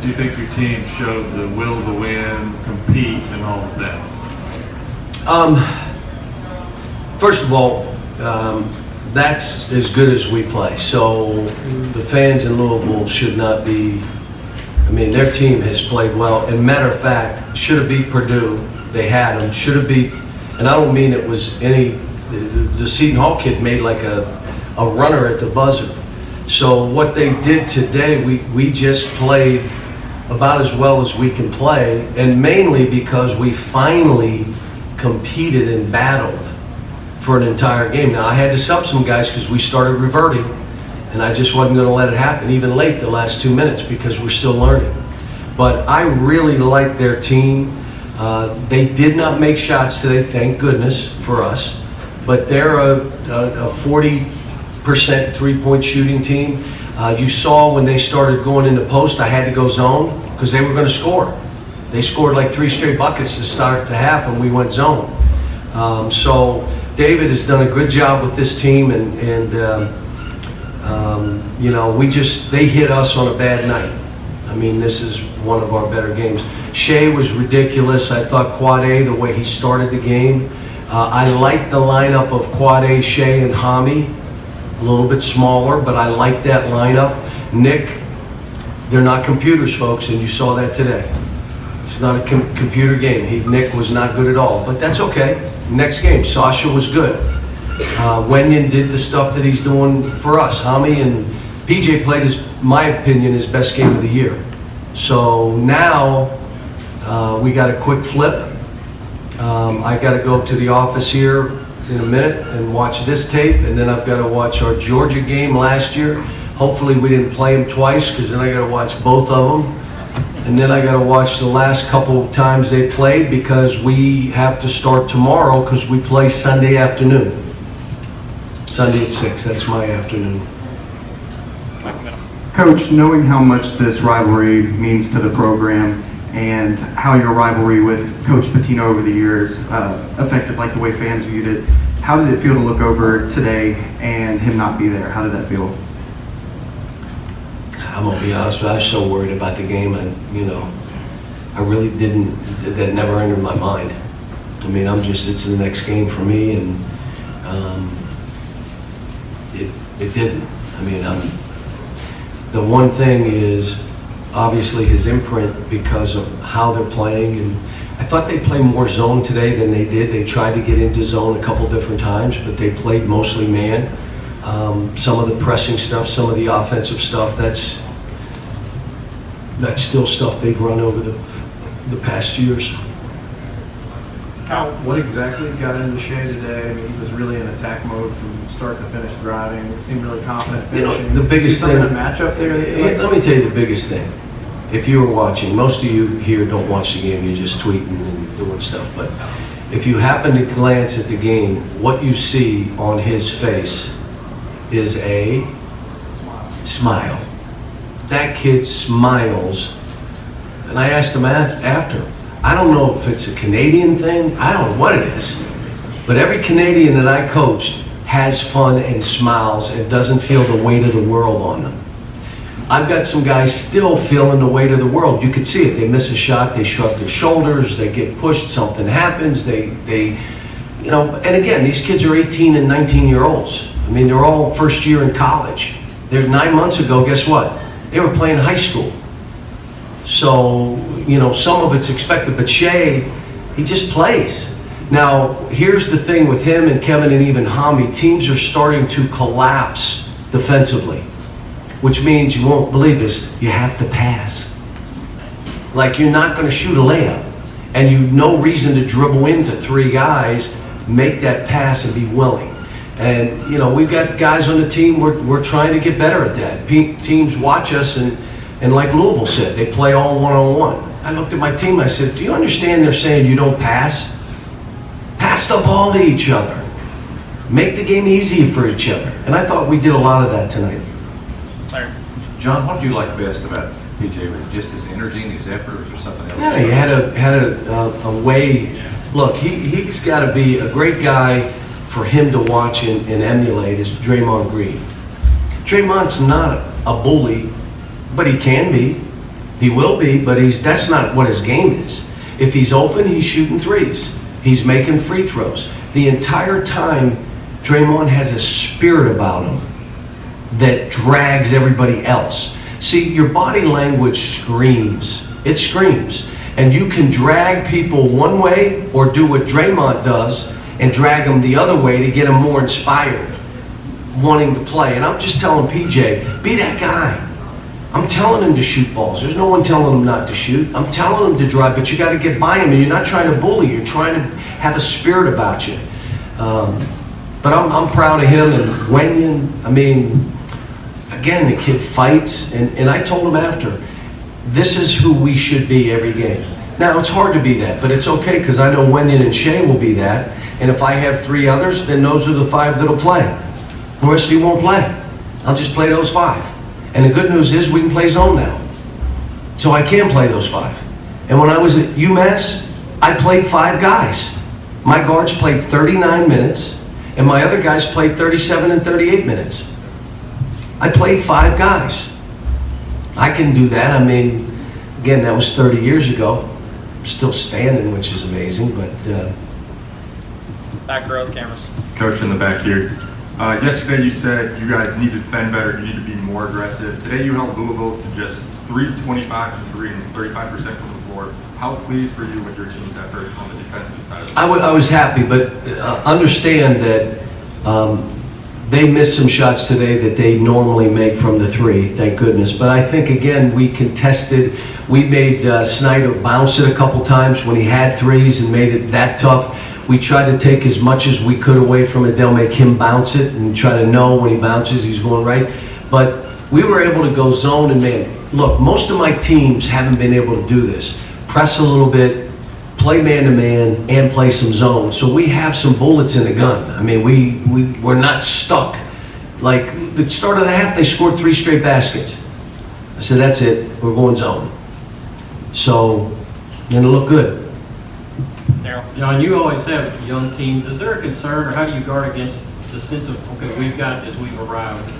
you think your team showed the will to win, compete, and all of that? First of all, that's as good as we play. So the fans in Louisville should not be, I mean, their team has played well. And matter of fact, should have beat Purdue. They had them. Should have beat, and I don't mean it was any, the Seton Hall kid made like a runner at the buzzer. So what they did today, we just played about as well as we can play, and mainly because we finally competed and battled for an entire game. Now I had to sub some guys because we started reverting, and I just wasn't going to let it happen even late the last 2 minutes because we're still learning. But I really like their team. They did not make shots today, thank goodness for us, but they're a 40% three-point shooting team. You saw when they started going into post, I had to go zone because they were going to score. They scored like 3 straight buckets to start the half, and we went zone. So David has done a good job with this team, and you know, they hit us on a bad night. I mean, this is one of our better games. Shea was ridiculous. I thought Quad A, the way he started the game. I like the lineup of Quad A, Shea, and Hami. A little bit smaller, but I like that lineup. Nick, they're not computers, folks, and you saw that today. It's not a computer game. Nick was not good at all, but that's okay. Next game, Sasha was good. Wenyan did the stuff that he's doing for us. Hami and PJ played, my opinion, his best game of the year. So now we got a quick flip. I got to go up to the office here in a minute and watch this tape, and then I've got to watch our Georgia game last year. Hopefully we didn't play them twice, because then I got to watch both of them. And then I got to watch the last couple times they played, because we have to start tomorrow because we play Sunday afternoon. Sunday at 6, that's my afternoon. Coach, knowing how much this rivalry means to the program and how your rivalry with Coach Pitino over the years affected like the way fans viewed it, how did it feel to look over today and him not be there? How did that feel? I'm gonna be honest with you, I was so worried about the game, and I really didn't. That never entered my mind. I mean, it's the next game for me, and it didn't. I mean, the one thing is obviously his imprint because of how they're playing, and I thought they played more zone today than they did. They tried to get into zone a couple different times, but they played mostly man. Some of the pressing stuff, some of the offensive stuff, that's still stuff they've run over the past years. Cal, what exactly got into Shea today? I mean, he was really in attack mode from start to finish driving. He seemed really confident finishing. The biggest thing, in a matchup there. Let me tell you the biggest thing. If you were watching, most of you here don't watch the game, you're just tweeting and doing stuff. But if you happen to glance at the game, what you see on his face is a smile. That kid smiles. And I asked him after. I don't know if it's a Canadian thing. I don't know what it is. But every Canadian that I coached has fun and smiles and doesn't feel the weight of the world on them. I've got some guys still feeling the weight of the world. You could see it. They miss a shot, they shrug their shoulders, they get pushed, something happens, and again, these kids are 18 and 19-year-olds. I mean, they're all first year in college. They're 9 months ago, guess what? They were playing high school. So, some of it's expected, but Shea, he just plays. Now, here's the thing with him and Kevin and even Hami, teams are starting to collapse defensively, which means, you won't believe this, you have to pass. Like, you're not gonna shoot a layup, and you've no reason to dribble into 3 guys, make that pass and be willing. And, we've got guys on the team, we're trying to get better at that. Teams watch us, and like Louisville said, they play all one-on-one. I looked at my team, I said, do you understand they're saying you don't pass? Pass the ball to each other. Make the game easy for each other. And I thought we did a lot of that tonight. John, what did you like best about PJ? Was it just his energy and his effort, or was there something else? Yeah, he had a way. Look, he's got to be a great guy for him to watch and emulate is Draymond Green. Draymond's not a bully, but he can be. He will be, but that's not what his game is. If he's open, he's shooting threes. He's making free throws. The entire time, Draymond has a spirit about him that drags everybody else. See, your body language screams. It screams. And you can drag people one way or do what Draymond does and drag them the other way to get them more inspired, wanting to play. And I'm just telling PJ, be that guy. I'm telling him to shoot balls. There's no one telling him not to shoot. I'm telling him to drive, but you got to get by him, and you're not trying to bully. You're trying to have a spirit about you. But I'm proud of him. And Wenyan, I mean, again, the kid fights. And I told him after, this is who we should be every game. Now, it's hard to be that, but it's okay because I know Wenyan and Shea will be that. And if I have 3 others, then those are the 5 that'll play. The rest of you won't play. I'll just play those 5. And the good news is we can play zone now. So I can play those 5. And when I was at UMass, I played 5 guys. My guards played 39 minutes, and my other guys played 37 and 38 minutes. I played 5 guys. I can do that. I mean, again, that was 30 years ago. I'm still standing, which is amazing, but... Back row, cameras. Coach in the back here. Yesterday you said you guys need to defend better, you need to be more aggressive. Today you held Louisville to just 3 of 25 from 3 and 35% from the floor. How pleased were you with your team's effort on the defensive side of the ball? I was happy, but understand that they missed some shots today that they normally make from the 3, thank goodness. But I think, again, we contested. We made Snyder bounce it a couple times when he had threes and made it that tough. We tried to take as much as we could away from it. They'll make him bounce it and try to know when he bounces he's going right. But we were able to go zone and man. Look, most of my teams haven't been able to do this. Press a little bit, play man-to-man, and play some zone. So we have some bullets in the gun. I mean, we're not stuck. Like, the start of the half, they scored 3 straight baskets. I said, that's it. We're going zone. So, and it looked good. John, you always have young teams. Is there a concern, or how do you guard against the sense of, okay, we've got it as we've arrived?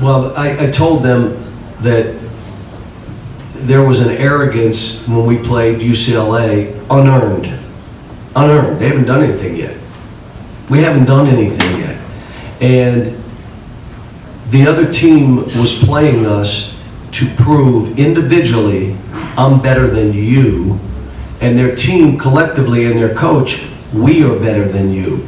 Well, I told them that there was an arrogance when we played UCLA, unearned. Unearned. They haven't done anything yet. We haven't done anything yet. And the other team was playing us to prove individually, I'm better than you. And their team collectively and their coach, we are better than you.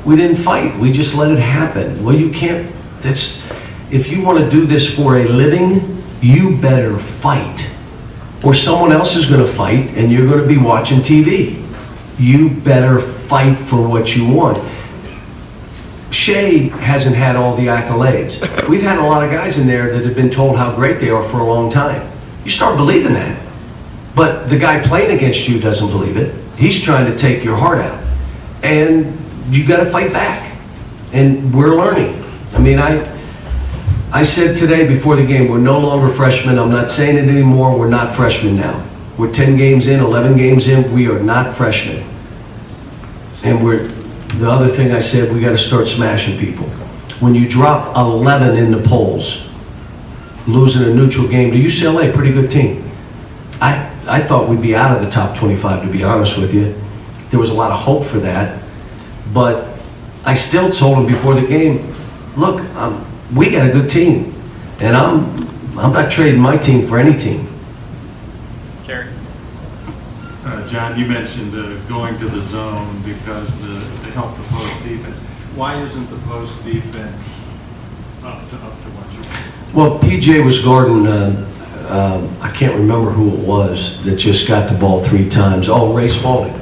We didn't fight, we just let it happen. Well, you can't, if you want to do this for a living, you better fight. Or someone else is going to fight and you're going to be watching TV. You better fight for what you want. Shea hasn't had all the accolades. We've had a lot of guys in there that have been told how great they are for a long time. You start believing that. But the guy playing against you doesn't believe it. He's trying to take your heart out. And you got to fight back. And we're learning. I mean, I said today before the game, we're no longer freshmen. I'm not saying it anymore. We're not freshmen now. We're 10 games in, 11 games in. We are not freshmen. And the other thing I said, we got to start smashing people. When you drop 11 in the polls, losing a neutral game to UCLA, pretty good team. I thought we'd be out of the top 25, to be honest with you. There was a lot of hope for that. But I still told him before the game, look, we got a good team. And I'm not trading my team for any team. Jerry. John, you mentioned going to the zone because to help the post defense. Why isn't the post defense up to what you want? Well, PJ was guarding, I can't remember who it was that just got the ball 3 times. Oh, Ray Spalding.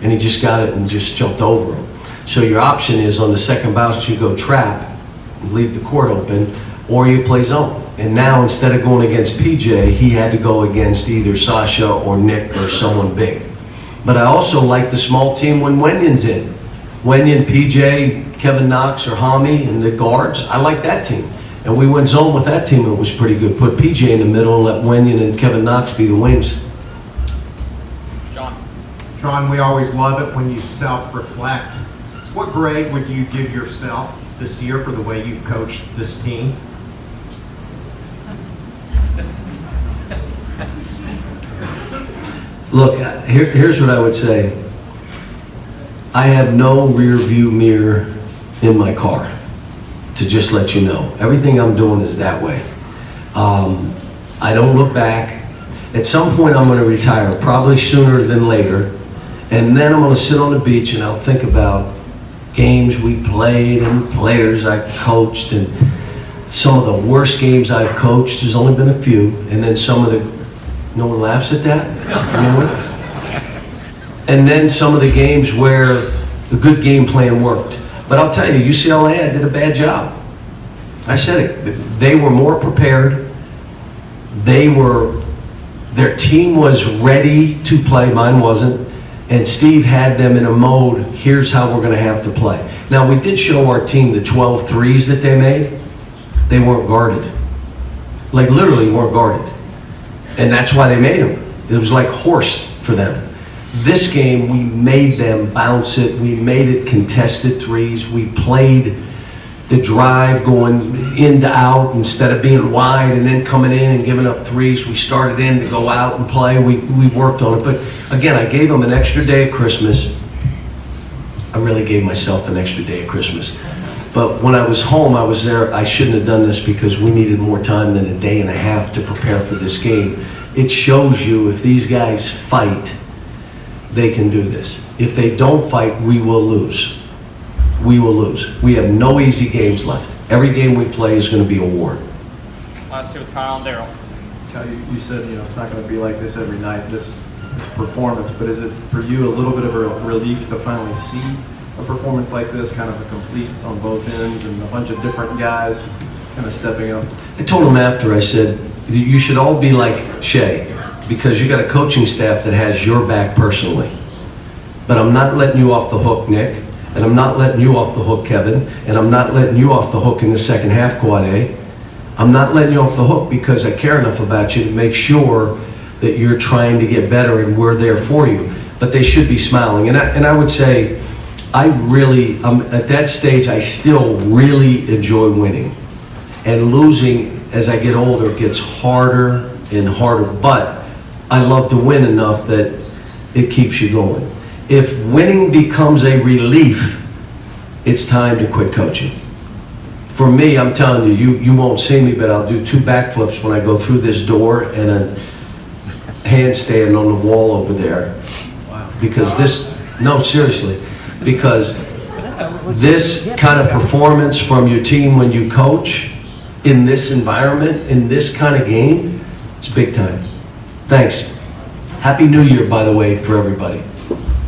And he just got it and just jumped over him. So your option is on the second bounce, you go trap, leave the court open, or you play zone. And now instead of going against PJ, he had to go against either Sasha or Nick or someone big. But I also like the small team when Wenyan's in. Wenyan, PJ, Kevin Knox or Hami and the guards. I like that team. And we went zone with that team. It was pretty good. Put PJ in the middle and let Wenyan and Kevin Knox be the wings. John, we always love it when you self-reflect. What grade would you give yourself this year for the way you've coached this team? Look, here's what I would say. I have no rear view mirror in my car, to just let you know. Everything I'm doing is that way. I don't look back. At some point I'm gonna retire, probably sooner than later, and then I'm gonna sit on the beach and I'll think about games we played and players I coached, and some of the worst games I've coached. There's only been a few, and then some of the, no one laughs at that? Anyone? And then some of the games where the good game plan worked. But I'll tell you, UCLA, I did a bad job. I said it. They were more prepared. Their team was ready to play, mine wasn't. And Steve had them in a mode, here's how we're gonna have to play. Now, we did show our team the 12 threes that they made. They weren't guarded. Like literally weren't guarded. And that's why they made them. It was like horse for them. This game, we made them bounce it. We made it contested threes. We played the drive going in to out instead of being wide and then coming in and giving up threes. We started in to go out and play. We worked on it. But again, I gave them an extra day of Christmas. I really gave myself an extra day of Christmas. But when I was home, I was there. I shouldn't have done this because we needed more time than a day and a half to prepare for this game. It shows you if these guys fight, they can do this. If they don't fight, we will lose. We will lose. We have no easy games left. Every game we play is going to be a war. Last two with Kyle and Daryl. Cal, you said, it's not going to be like this every night, this performance, but is it for you a little bit of a relief to finally see a performance like this, kind of a complete on both ends and a bunch of different guys kind of stepping up? I told him after, I said, you should all be like Shea, because you got a coaching staff that has your back personally. But I'm not letting you off the hook, Nick, and I'm not letting you off the hook, Kevin, and I'm not letting you off the hook in the second half, Quad A. I'm not letting you off the hook because I care enough about you to make sure that you're trying to get better and we're there for you. But they should be smiling. And I would say, at that stage, I still really enjoy winning. And losing, as I get older, gets harder and harder. But I love to win enough that it keeps you going. If winning becomes a relief, it's time to quit coaching. For me, I'm telling you, you won't see me, but I'll do 2 backflips when I go through this door and a handstand on the wall over there. Wow. Because no, seriously, because this kind of performance from your team when you coach in this environment, in this kind of game, it's big time. Thanks. Happy New Year, by the way, for everybody.